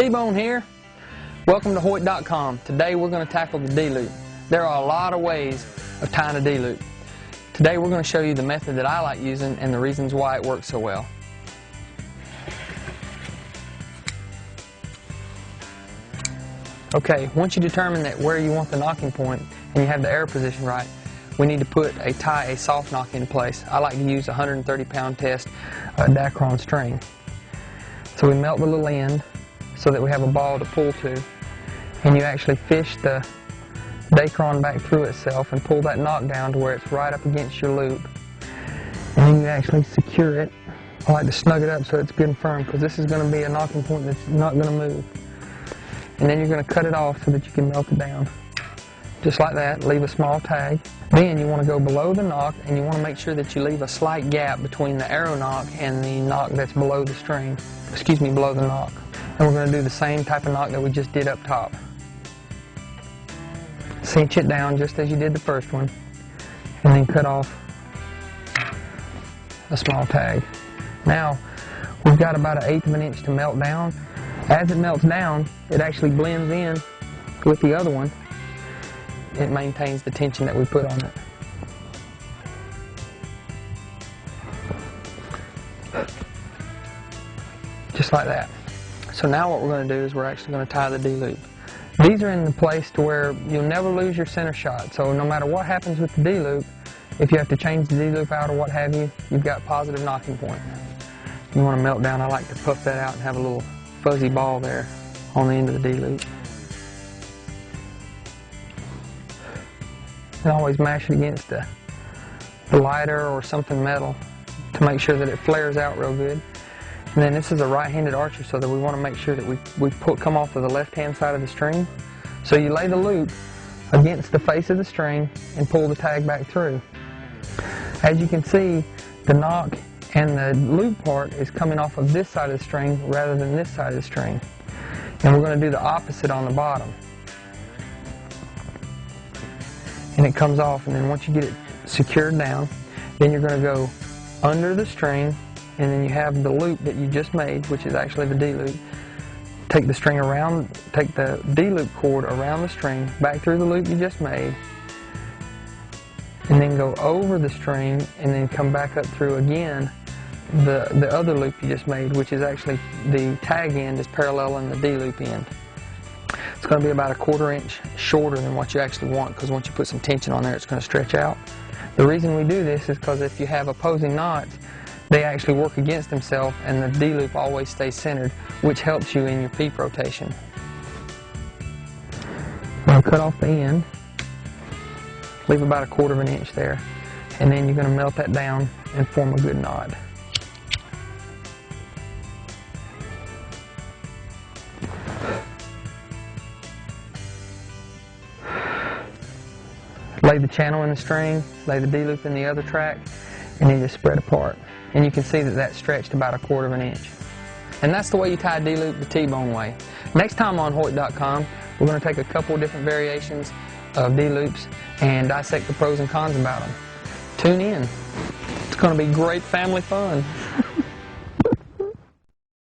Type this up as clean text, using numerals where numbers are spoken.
T-Bone here. Welcome to Hoyt.com. Today we're going to tackle the D-loop. There are a lot of ways of tying a D-loop. Today we're going to show you the method that I like using and the reasons why it works so well. Okay, once you determine that where you want the knocking point and you have the arrow position right, we need to tie a soft knock into place. I like to use a 130-pound test Dacron string. So we melt the little end so that we have a ball to pull to, and you actually fish the Dacron back through itself and pull that knock down to where it's right up against your loop. And then you actually secure it. I like to snug it up so it's good and firm, because this is going to be a knocking point that's not going to move. And then you're going to cut it off so that you can melt it down. Just like that, leave a small tag. Then you want to go below the knock, and you want to make sure that you leave a slight gap between the arrow knock and the knock that's below the string. Below the knock. And we're going to do the same type of knock that we just did up top. Cinch it down just as you did the first one, and then cut off a small tag. Now, we've got about 1/8 of an inch to melt down. As it melts down, it actually blends in with the other one. It maintains the tension that we put on it. Just like that. So now what we're going to do is we're actually going to tie the D-loop. These are in the place to where you'll never lose your center shot. So no matter what happens with the D-loop, if you have to change the D-loop out or what have you, you've got positive knocking point. You want to melt down, I like to puff that out and have a little fuzzy ball there on the end of the D-loop. And always mash it against the lighter or something metal to make sure that it flares out real good. And then this is a right-handed archer, so that we want to make sure that we come off of the left-hand side of the string. So you lay the loop against the face of the string and pull the tag back through. As you can see, the knock and the loop part is coming off of this side of the string rather than this side of the string. And we're going to do the opposite on the bottom. And it comes off, and then once you get it secured down, then you're going to go under the string, and then you have the loop that you just made, which is actually the D-loop. Take the string around, take the D-loop cord around the string, back through the loop you just made, and then go over the string, and then come back up through again the other loop you just made, which is actually the tag end is paralleling the D-loop end. It's going to be about 1/4 inch shorter than what you actually want, because once you put some tension on there, it's going to stretch out. The reason we do this is because if you have opposing knots, they actually work against themselves, and the D-loop always stays centered, which helps you in your peep rotation. Now cut off the end, leave about 1/4 inch there, and then you're going to melt that down and form a good knot. Lay the channel in the string, lay the D-loop in the other track, and then just spread apart. And you can see that that's stretched about 1/4 inch. And that's the way you tie a D-loop the T-Bone way. Next time on Hoyt.com, we're going to take a couple of different variations of D-loops and dissect the pros and cons about them. Tune in. It's going to be great family fun.